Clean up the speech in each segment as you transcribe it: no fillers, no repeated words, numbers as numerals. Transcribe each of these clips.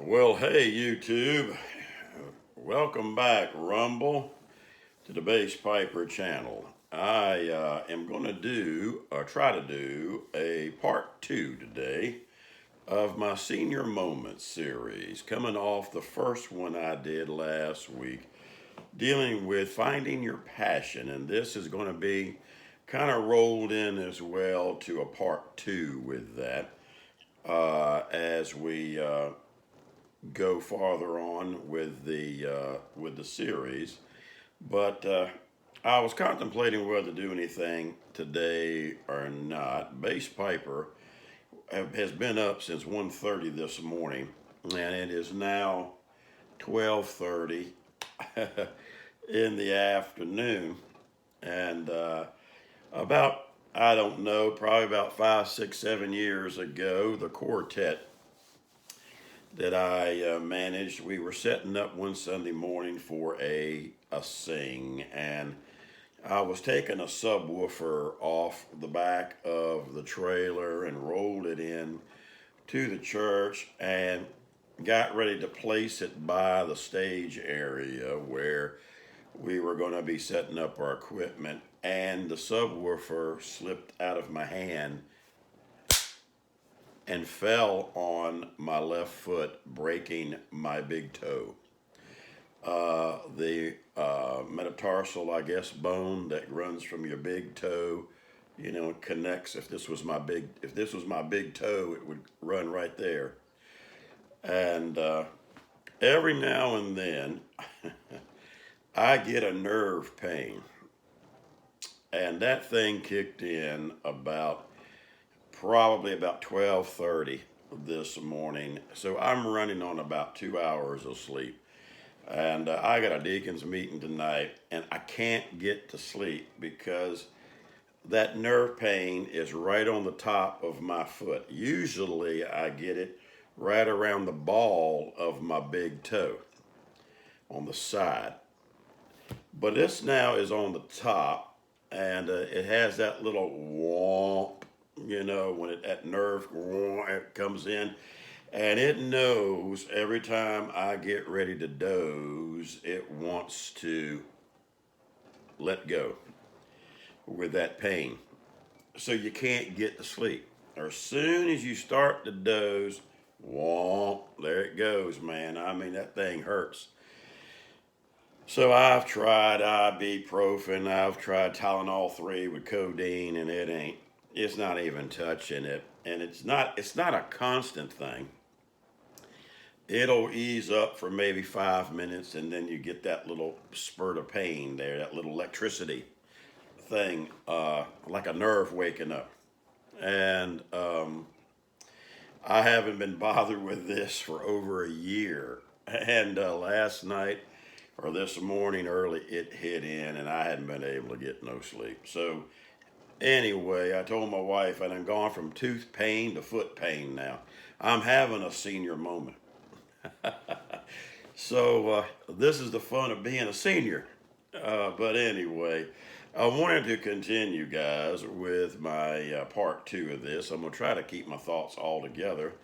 Well, hey, YouTube. Welcome back, Rumble, to the Bass Piper channel. I am going to try to do a part two today of my Senior Moments series, coming off the first one I did last week, dealing with finding your passion. And this is going to be kind of rolled in as well to a part two with that as we go farther on with the series. But I was contemplating whether to do anything today or not. Bass Piper has been up since 1:30 this morning, and it is now 12:30 in the afternoon. And about I don't know, probably about 5, 6, 7 years ago, the quartet that I managed, we were setting up one Sunday morning for a sing, and I was taking a subwoofer off the back of the trailer and rolled it in to the church and got ready to place it by the stage area where we were going to be setting up our equipment, and the subwoofer slipped out of my hand and fell on my left foot, breaking my big toe. The metatarsal, I guess, bone that runs from your big toe, it connects. If this was my big toe, it would run right there. And every now and then, I get a nerve pain, and that thing kicked in probably about 12:30 this morning. So I'm running on about 2 hours of sleep. And I got a deacon's meeting tonight, and I can't get to sleep because that nerve pain is right on the top of my foot. Usually I get it right around the ball of my big toe on the side. But this now is on the top, and it has that little womp, when that nerve it comes in, and it knows every time I get ready to doze, it wants to let go with that pain. So you can't get to sleep. Or as soon as you start to doze, womp, there it goes, man. I mean, that thing hurts. So I've tried ibuprofen, I've tried Tylenol 3 with codeine, and it's not even touching it. And it's not a constant thing. It'll ease up for maybe 5 minutes, and then you get that little spurt of pain there, that little electricity thing, like a nerve waking up. And I haven't been bothered with this for over a year. And last night or this morning early, it hit in, and I hadn't been able to get no sleep. So anyway, I told my wife, and I'm gone from tooth pain to foot pain now. I'm having a senior moment. So this is the fun of being a senior. But anyway, I wanted to continue, guys, with my part two of this. I'm going to try to keep my thoughts all together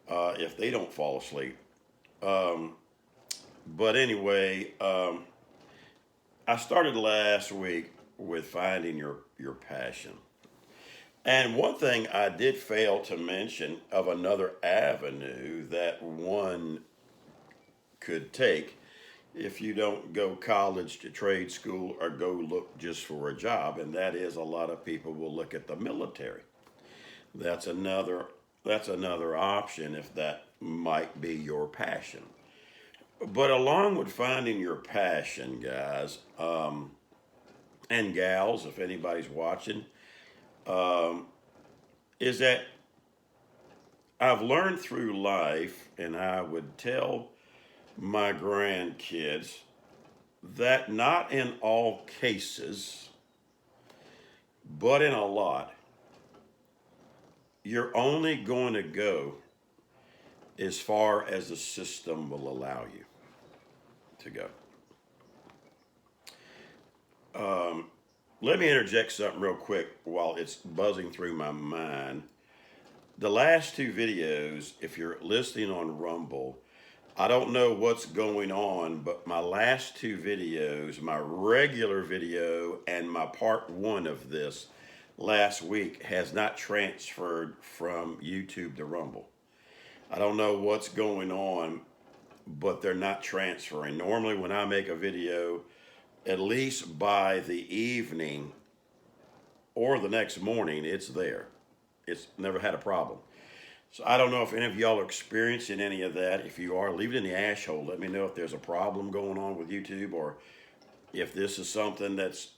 if they don't fall asleep. But anyway, I started last week with finding your passion. And one thing I did fail to mention of another avenue that one could take if you don't go college to trade school or go look just for a job, and that is a lot of people will look at the military. That's another option if that might be your passion. But along with finding your passion, guys, and gals, if anybody's watching, is that I've learned through life, and I would tell my grandkids that not in all cases, but in a lot, you're only going to go as far as the system will allow you to go. Let me interject something real quick while it's buzzing through my mind. The last two videos, if you're listening on Rumble, I don't know what's going on, but my last two videos, my regular video and my part one of this last week, has not transferred from YouTube to Rumble. I don't know what's going on, but they're not transferring. Normally, when I make a video, at least by the evening or the next morning, it's there. It's never had a problem. So I don't know if any of y'all are experiencing any of that. If you are, leave it in the ash hole. Let me know if there's a problem going on with YouTube, or if this is something that's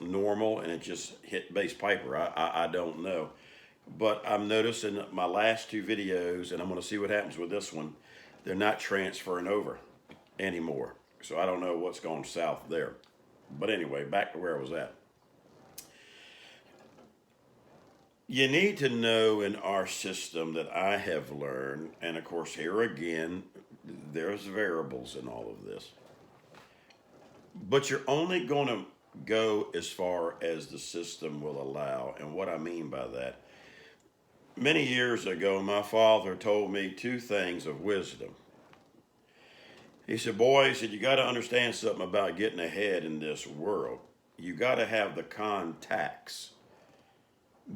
normal and it just hit base piper. I don't know. But I'm noticing that my last two videos, and I'm going to see what happens with this one, they're not transferring over anymore. So I don't know what's going south there. But anyway, back to where I was at. You need to know in our system that I have learned, and of course, here again, there's variables in all of this, but you're only going to go as far as the system will allow. And what I mean by that, many years ago, my father told me two things of wisdom. He said, boy, he said, you got to understand something about getting ahead in this world. You got to have the contacts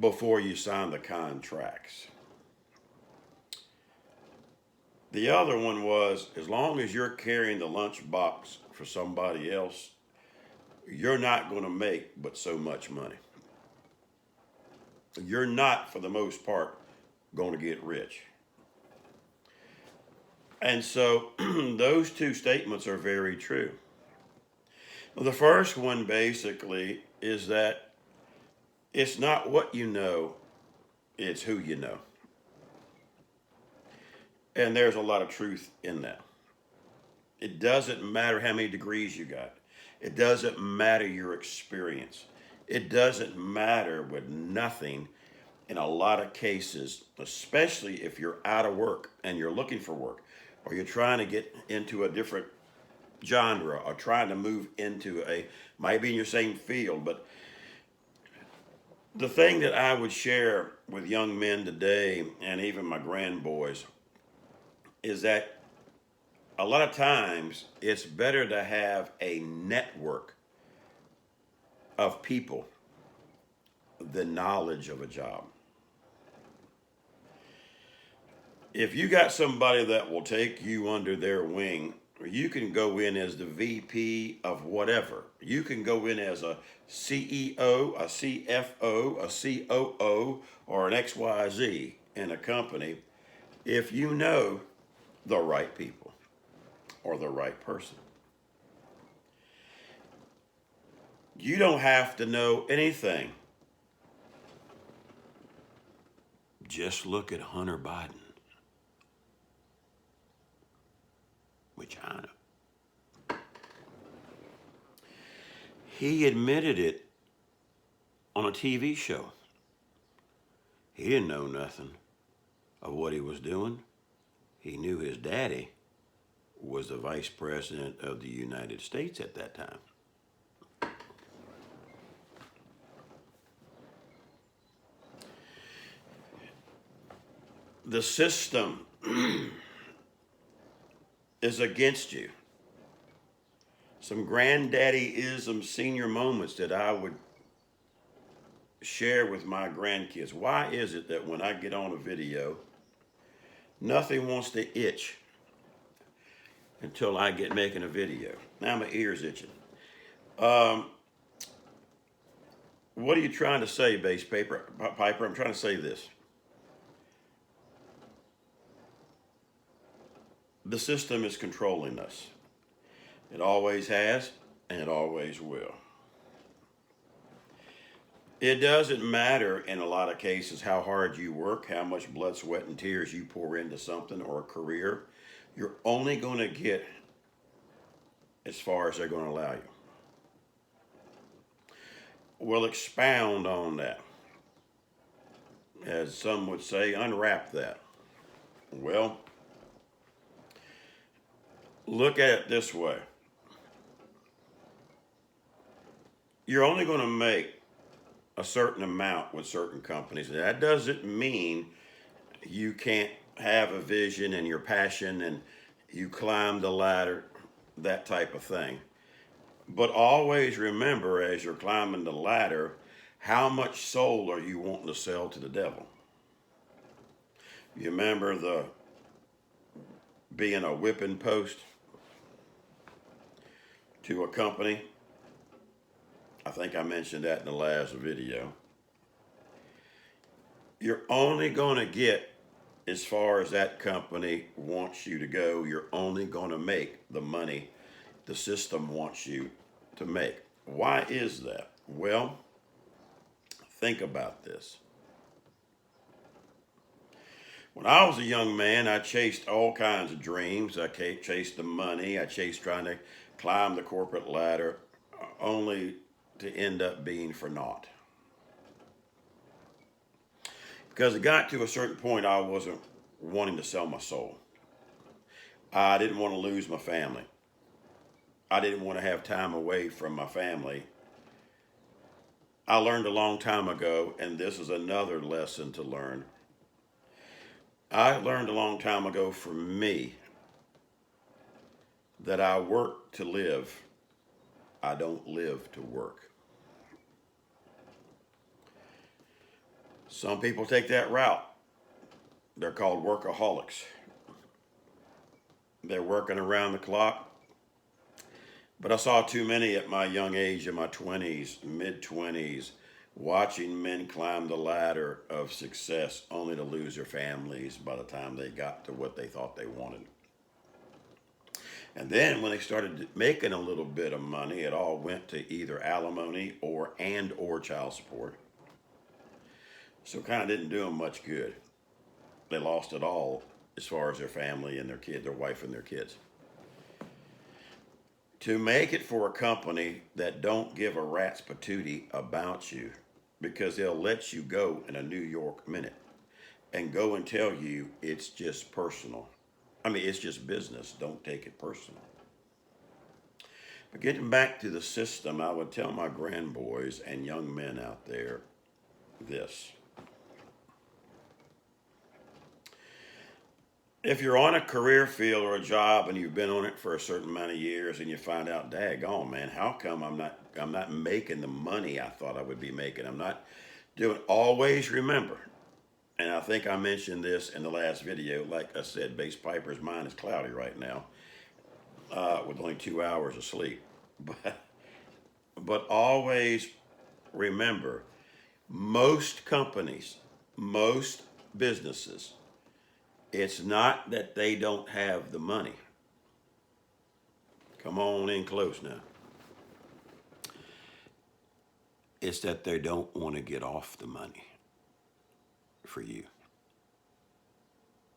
before you sign the contracts. The other one was, as long as you're carrying the lunchbox for somebody else, you're not going to make but so much money. You're not, for the most part, going to get rich. And so those two statements are very true. The first one basically is that it's not what you know, it's who you know. And there's a lot of truth in that. It doesn't matter how many degrees you got. It doesn't matter your experience. It doesn't matter with nothing in a lot of cases, especially if you're out of work and you're looking for work, or you're trying to get into a different genre, or trying to move into might be in your same field, but the thing that I would share with young men today, and even my grandboys, is that a lot of times it's better to have a network of people than knowledge of a job. If you got somebody that will take you under their wing, you can go in as the VP of whatever. You can go in as a CEO, a CFO, a COO, or an XYZ in a company if you know the right people or the right person. You don't have to know anything. Just look at Hunter Biden, which I know. He admitted it on a TV show. He didn't know nothing of what he was doing. He knew his daddy was the vice president of the United States at that time. The system is against you. Some granddaddyism senior moments that I would share with my grandkids. Why is it that when I get on a video, nothing wants to itch until I get making a video? Now my ear's itching. What are you trying to say, Bass Piper? I'm trying to say this. The system is controlling us. It always has, and it always will. It doesn't matter in a lot of cases how hard you work, how much blood, sweat, and tears you pour into something or a career. You're only going to get as far as they're going to allow you. We'll expound on that. As some would say, unwrap that. Well, look at it this way. You're only going to make a certain amount with certain companies. That doesn't mean you can't have a vision and your passion you climb the ladder, that type of thing. But always remember as you're climbing the ladder, how much soul are you wanting to sell to the devil? You remember the being a whipping post to a company? I think I mentioned that in the last video. You're only going to get as far as that company wants you to go. You're only going to make the money the system wants you to make. Why is that? Well, think about this. When I was a young man, I chased all kinds of dreams. I chased the money. I chased trying to climb the corporate ladder, only to end up being for naught. Because it got to a certain point, I wasn't wanting to sell my soul. I didn't want to lose my family. I didn't want to have time away from my family. I learned a long time ago, and this is another lesson to learn. I learned a long time ago for me that I work to live. I don't live to work. Some people take that route. They're called workaholics. They're working around the clock. But I saw too many at my young age, in my 20s, mid 20s, watching men climb the ladder of success only to lose their families by the time they got to what they thought they wanted. And then when they started making a little bit of money, it all went to either alimony or child support. So it kind of didn't do them much good. They lost it all as far as their family and their kid, their wife and their kids. To make it for a company that don't give a rat's patootie about you, because they'll let you go in a New York minute and go and tell you it's just personal. I mean, it's just business. Don't take it personal. But getting back to the system, I would tell my grandboys and young men out there this. If you're on a career field or a job and you've been on it for a certain amount of years and you find out, daggone, man, how come I'm not making the money I thought I would be making? I'm not doing. Always remember, and I think I mentioned this in the last video. Like I said, Bass Piper's mind is cloudy right now, with only 2 hours of sleep. But always remember, most companies, most businesses, it's not that they don't have the money. Come on in close now. It's that they don't want to get off the money for you.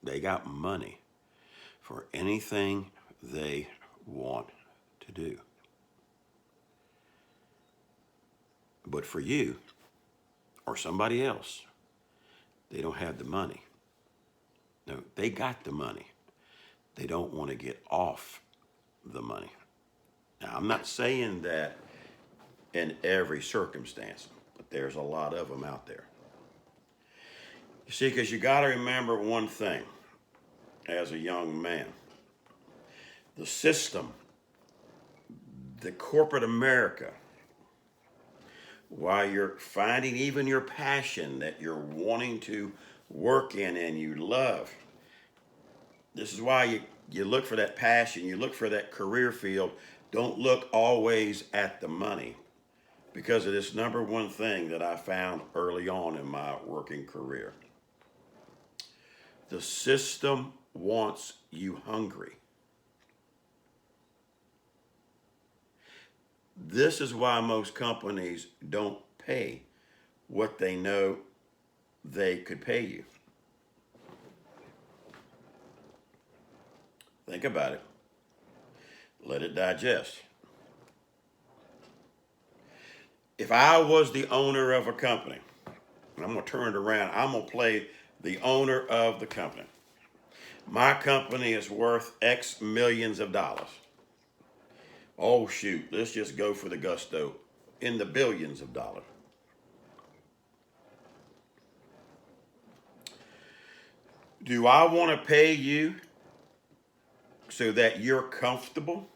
They got money for anything they want to do. But for you or somebody else, they don't have the money. No, they got the money. They don't want to get off the money. Now, I'm not saying that in every circumstance, but there's a lot of them out there. You see, because you got to remember one thing as a young man. The system, the corporate America, while you're finding even your passion that you're wanting to work in and you love, this is why you look for that passion, you look for that career field. Don't look always at the money, because of this number one thing that I found early on in my working career. The system wants you hungry. This is why most companies don't pay what they know they could pay you. Think about it. Let it digest. If I was the owner of a company, and I'm going to turn it around, I'm going to play the owner of the company. My company is worth X millions of dollars. Oh, shoot, let's just go for the gusto. In the billions of dollars. Do I want to pay you so that you're comfortable?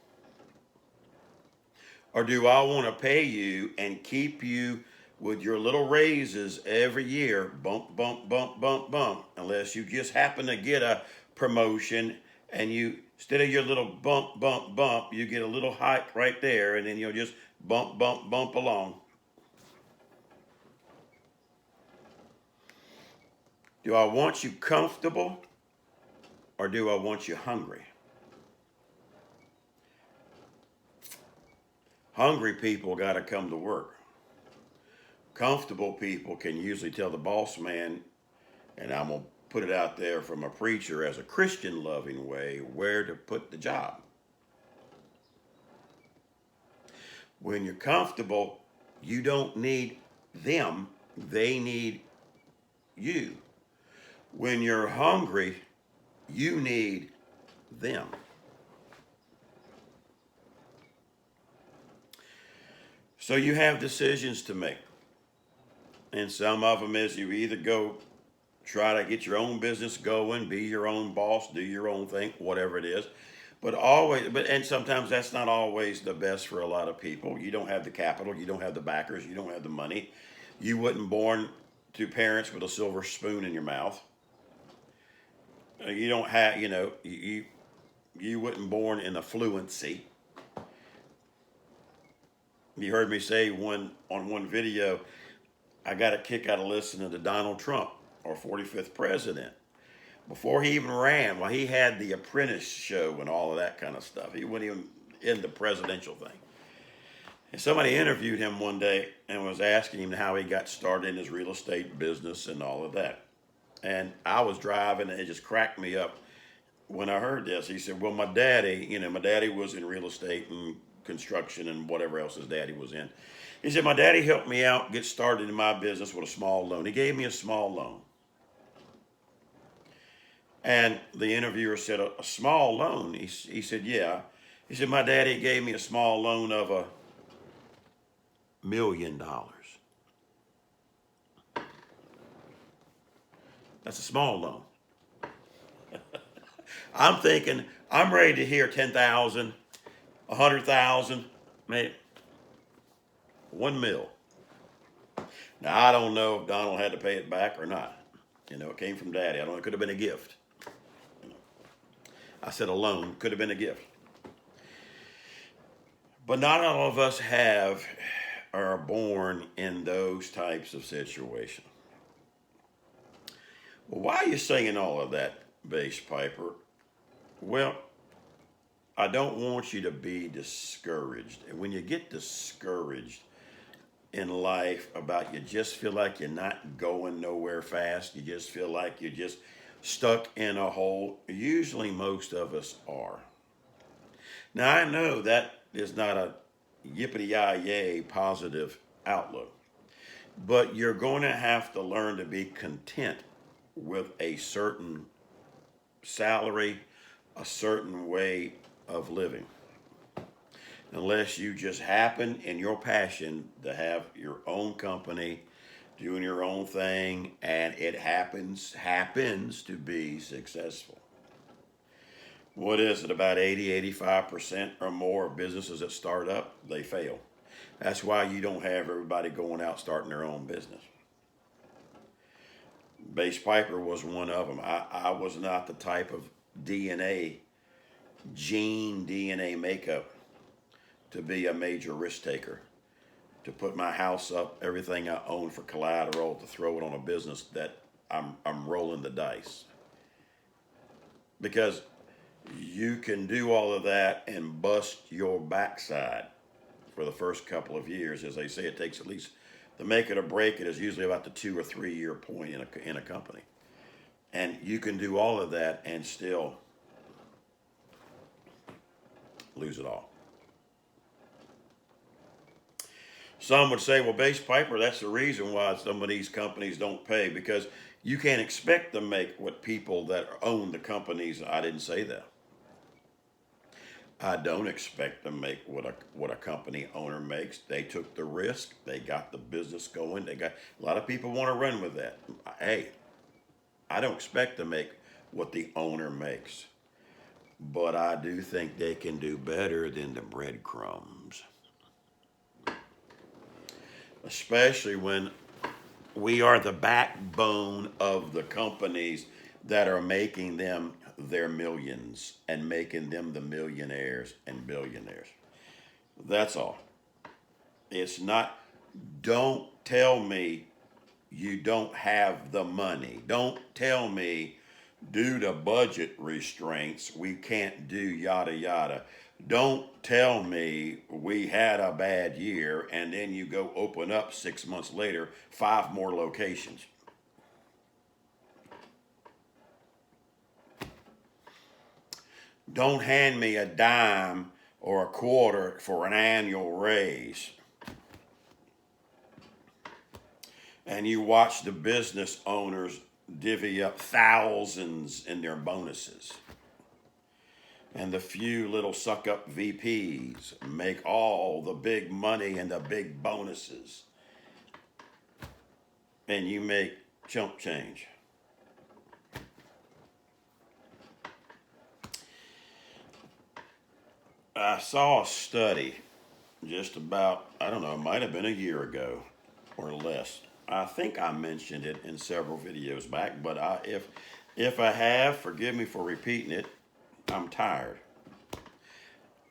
Or do I want to pay you and keep you with your little raises every year, bump, bump, bump, bump, bump, unless you just happen to get a promotion and you, instead of your little bump, bump, bump, you get a little hike right there and then you'll just bump, bump, bump along? Do I want you comfortable or do I want you hungry? Hungry people got to come to work. Comfortable people can usually tell the boss man, and I'm going to put it out there from a preacher as a Christian loving way, where to put the job. When you're comfortable, you don't need them, they need you. When you're hungry, you need them. So you have decisions to make. And some of them is you either go try to get your own business going, be your own boss, do your own thing, whatever it is. And sometimes that's not always the best for a lot of people. You don't have the capital, you don't have the backers, you don't have the money. You wasn't born to parents with a silver spoon in your mouth. You don't have, you wasn't born in affluency. You heard me say on one video, I got a kick out of listening to Donald Trump, our 45th president. Before he even ran, while he had the Apprentice show and all of that kind of stuff, he wasn't even in the presidential thing. And somebody interviewed him one day and was asking him how he got started in his real estate business and all of that. And I was driving and it just cracked me up when I heard this. He said, well, my daddy was in real estate and construction and whatever else his daddy was in. He said, my daddy helped me out get started in my business with a small loan. He gave me a small loan. And the interviewer said, a small loan? He said, yeah. He said, my daddy gave me a small loan of $1 million. That's a small loan. I'm thinking, I'm ready to hear 10,000, 100,000, maybe $1 million. Now, I don't know if Donald had to pay it back or not. It came from Daddy. I don't know, it could have been a gift. I said a loan, could have been a gift. But not all of us are born in those types of situations. Well, why are you singing all of that, bass piper? Well, I don't want you to be discouraged. And when you get discouraged in life about you just feel like you're not going nowhere fast, you just feel like you're just stuck in a hole, usually most of us are. Now, I know that is not a yippity-yi-yay positive outlook, but you're going to have to learn to be content with a certain salary, a certain way of living. Unless you just happen in your passion to have your own company, doing your own thing, and it happens to be successful. What is it, about 80-85% or more of businesses that start up, they fail. That's why you don't have everybody going out starting their own business. Bass Piper was one of them. I was not the type of DNA makeup to be a major risk taker, to put my house up, everything I own for collateral, to throw it on a business that I'm rolling the dice. Because you can do all of that and bust your backside for the first couple of years. As they say, it takes at least, to make it or break it is usually about the 2 or 3 year point in a company. And you can do all of that and still lose it all. Some would say, well, Bass Piper, that's the reason why some of these companies don't pay, because you can't expect to make what people that own the companies. I didn't say that. I don't expect to make what a company owner makes. They took the risk. They got the business going. A lot of people want to run with that. Hey, I don't expect to make what the owner makes. but I do think they can do better than the breadcrumbs, especially when we are the backbone of the companies that are making them their millions and making them the millionaires and billionaires. That's all. It's not, don't tell me you don't have the money. Don't tell me due to budget restraints we can't do yada yada. Don't tell me we had a bad year and then you go open up 6 months later 5 more locations. Don't hand me a dime or a quarter for an annual raise. And you watch the business owners divvy up thousands in their bonuses. And the few little suck up VPs make all the big money and the big bonuses. And you make chump change. I saw a study just about, I don't know, it might have been a year ago or less. I think I mentioned it in several videos back, but if I have, forgive me for repeating it. I'm tired.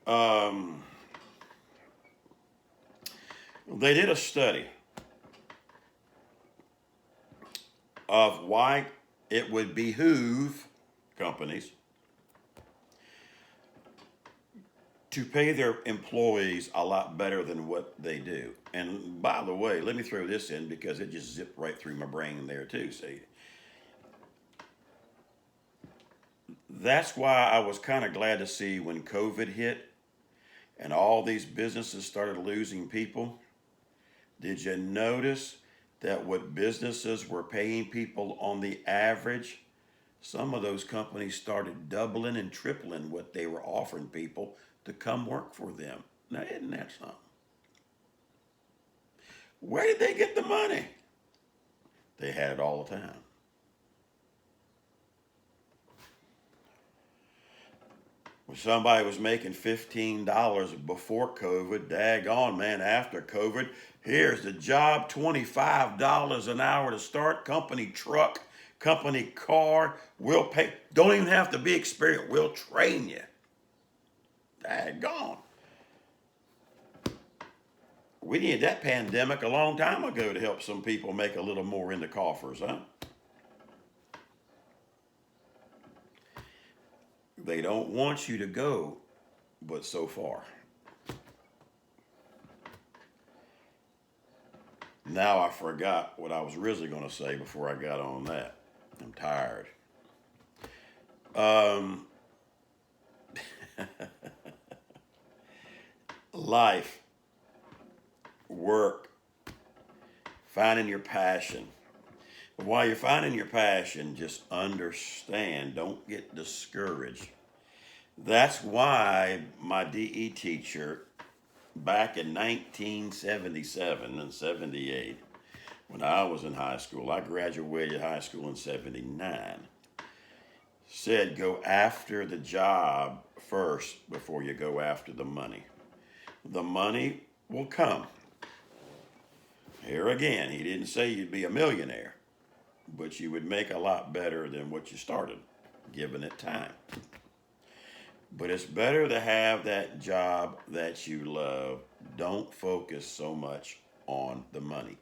They did a study of why it would behoove companies to pay their employees a lot better than what they do. And by the way, let me throw this in because it just zipped right through my brain there too. See, that's why I was kind of glad to see when COVID hit and all these businesses started losing people. Did you notice that what businesses were paying people on the average, some of those companies started doubling and tripling what they were offering people to come work for them? Now, isn't that something? Where did they get the money? They had it all the time. When somebody was making $15 before COVID, daggone man, after COVID, here's the job, $25 an hour to start, company truck, company car, we'll pay, don't even have to be experienced, we'll train you. Daggone. We needed that pandemic a long time ago to help some people make a little more in the coffers, huh? They don't want you to go, but so far. Now I forgot what I was really going to say before I got on that. I'm tired. Life, work, finding your passion. But while you're finding your passion, just understand, don't get discouraged. That's why my DE teacher back in 1977 and 78, when I was in high school, I graduated high school in 79, said go after the job first before you go after the money. The money will come. Here again, he didn't say you'd be a millionaire, but you would make a lot better than what you started, given it time. But it's better to have that job that you love. Don't focus so much on the money.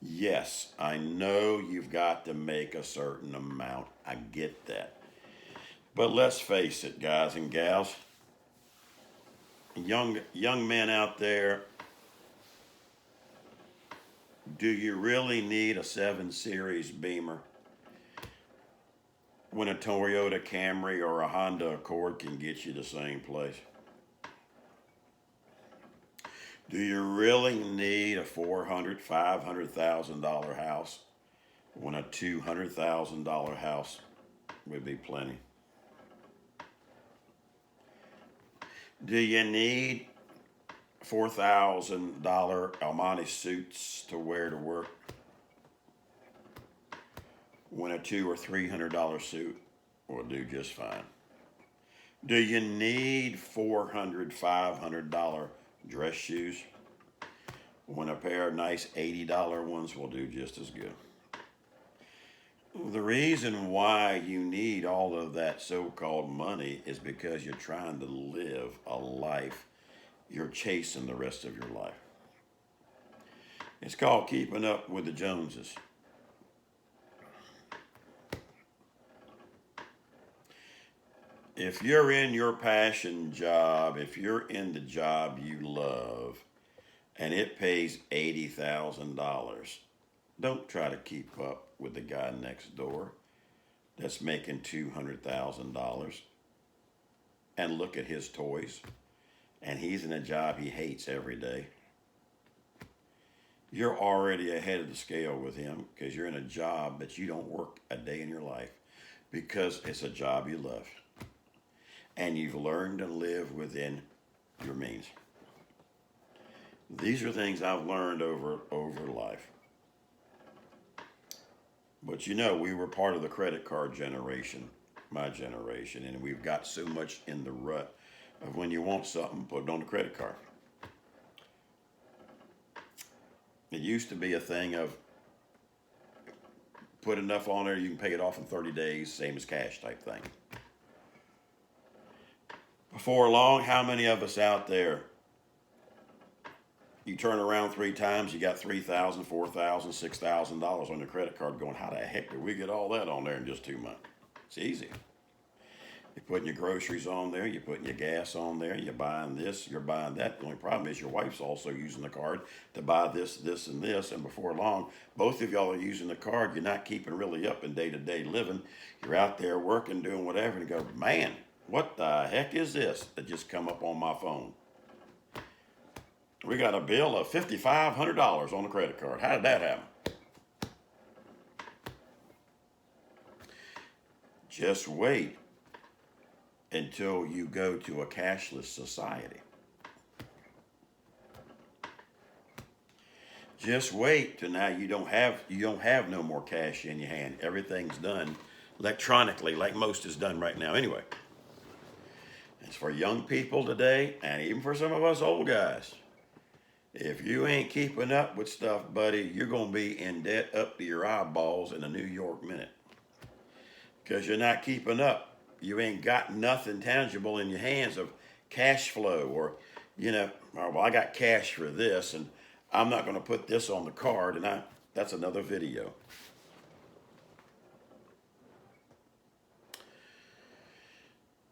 Yes, I know you've got to make a certain amount. I get that. But let's face it, guys and gals, young men out there, do you really need a 7 Series Beamer when a Toyota Camry or a Honda Accord can get you the same place? Do you really need a $400,000, $500,000 house when a $200,000 house would be plenty? Do you need $4,000 Armani suits to wear to work when a $200 or $300 suit will do just fine? Do you need $400, $500 dress shoes when a pair of nice $80 ones will do just as good? The reason why you need all of that so-called money is because you're trying to live a life. You're chasing the rest of your life. It's called keeping up with the Joneses. If you're in your passion job, if you're in the job you love, and it pays $80,000, don't try to keep up with the guy next door that's making $200,000 and look at his toys, and he's in a job he hates every day. You're already ahead of the scale with him because you're in a job that you don't work a day in your life because it's a job you love. And you've learned to live within your means. These are things I've learned over life. But you know, we were part of the credit card generation, my generation, and we've got so much in the rut of when you want something, put it on the credit card. It used to be a thing of put enough on there, you can pay it off in 30 days, same as cash type thing. Before long, how many of us out there, you turn around 3 times, you got $3,000, $4,000, $6,000 on your credit card going, how the heck did we get all that on there in just 2 months? It's easy. You're putting your groceries on there, you're putting your gas on there, you're buying this, you're buying that. The only problem is your wife's also using the card to buy this, this, and this. And before long, both of y'all are using the card. You're not keeping really up in day-to-day living. You're out there working, doing whatever, and you go, man, what the heck is this that just come up on my phone? We got a bill of $5,500 on the credit card. How did that happen? Just wait until you go to a cashless society. Just wait till now you don't have no more cash in your hand. Everything's done electronically, like most is done right now anyway. It's for young people today, and even for some of us old guys. If you ain't keeping up with stuff, buddy, you're going to be in debt up to your eyeballs in a New York minute. Because you're not keeping up. You ain't got nothing tangible in your hands of cash flow or, well, I got cash for this, and I'm not going to put this on the card, and that's another video.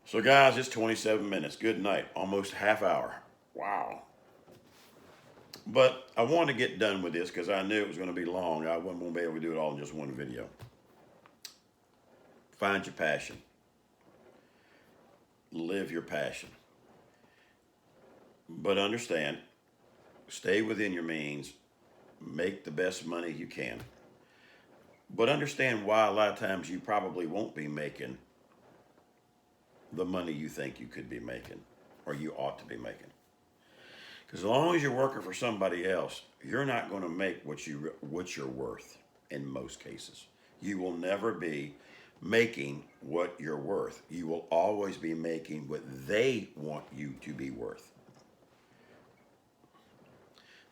So guys, it's 27 minutes. Good night. Almost a half hour. Wow. But I want to get done with this because I knew it was going to be long. I wasn't going to be able to do it all in just one video. Find your passion. Live your passion. But understand, stay within your means. Make the best money you can. But understand why a lot of times you probably won't be making the money you think you could be making or you ought to be making. Because as long as you're working for somebody else, you're not going to make what you're worth in most cases. You will never be making what you're worth. You will always be making what they want you to be worth.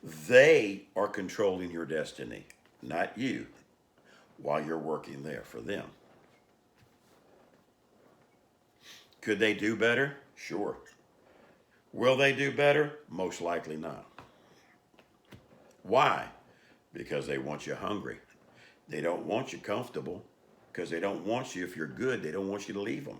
They are controlling your destiny, not you, while you're working there for them. Could they do better? Sure. Will they do better? Most likely not. Why? Because they want you hungry. They don't want you comfortable because they don't want you, if you're good, they don't want you to leave them.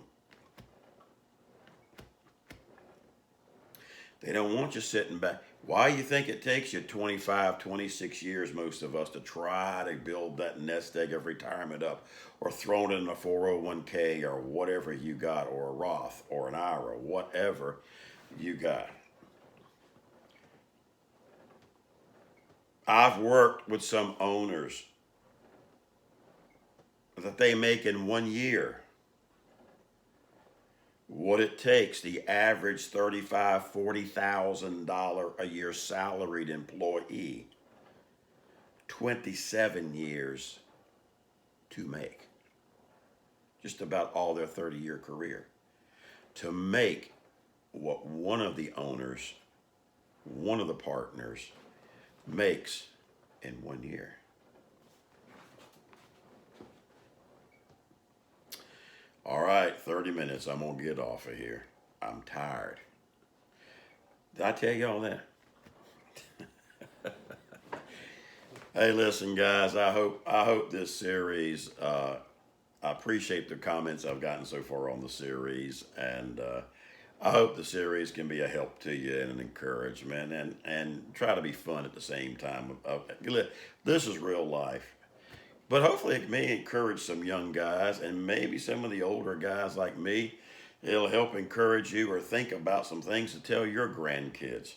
They don't want you sitting back. Why do you think it takes you 25, 26 years, most of us, to try to build that nest egg of retirement up or throw it in a 401k or whatever you got, or a Roth or an IRA, whatever you got? I've worked with some owners that they make in 1 year what it takes the average $35,000, $40,000 a year salaried employee 27 years to make. Just about all their 30-year career. to make what one of the owners, one of the partners, makes in 1 year. All right, 30 minutes. I'm going to get off of here. I'm tired. Did I tell y'all that? Hey, listen, guys. I hope this series. I appreciate the comments I've gotten so far on the series, and I hope the series can be a help to you and an encouragement, and try to be fun at the same time. This is real life, but hopefully it may encourage some young guys and maybe some of the older guys like me. It'll help encourage you or think about some things to tell your grandkids.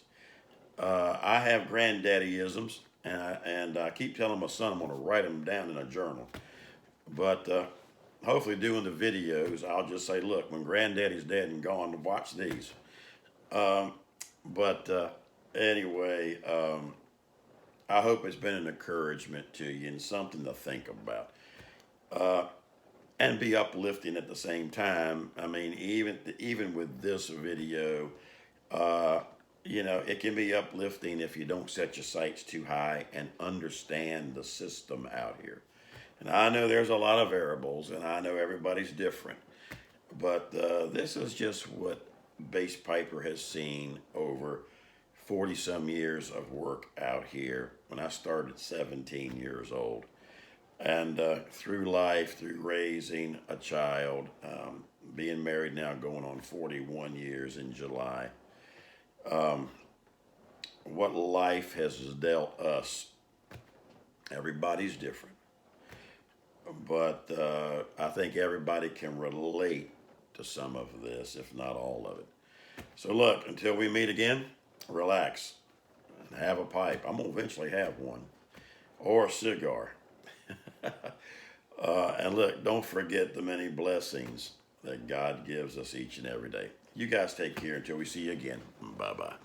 I have granddaddyisms, and I keep telling my son I'm going to write them down in a journal. But hopefully, doing the videos, I'll just say, look, when granddaddy's dead and gone, watch these. But anyway, I hope it's been an encouragement to you and something to think about. And be uplifting at the same time. I mean, even with this video, it can be uplifting if you don't set your sights too high and understand the system out here. And I know there's a lot of variables, and I know everybody's different, but this is just what Bass Piper has seen over 40 some years of work out here when I started 17 years old. And through life, through raising a child, being married now going on 41 years in July, what life has dealt us, everybody's different. But I think everybody can relate to some of this, if not all of it. So look, until we meet again, relax and have a pipe. I'm going to eventually have one, or a cigar. And look, don't forget the many blessings that God gives us each and every day. You guys take care until we see you again. Bye-bye.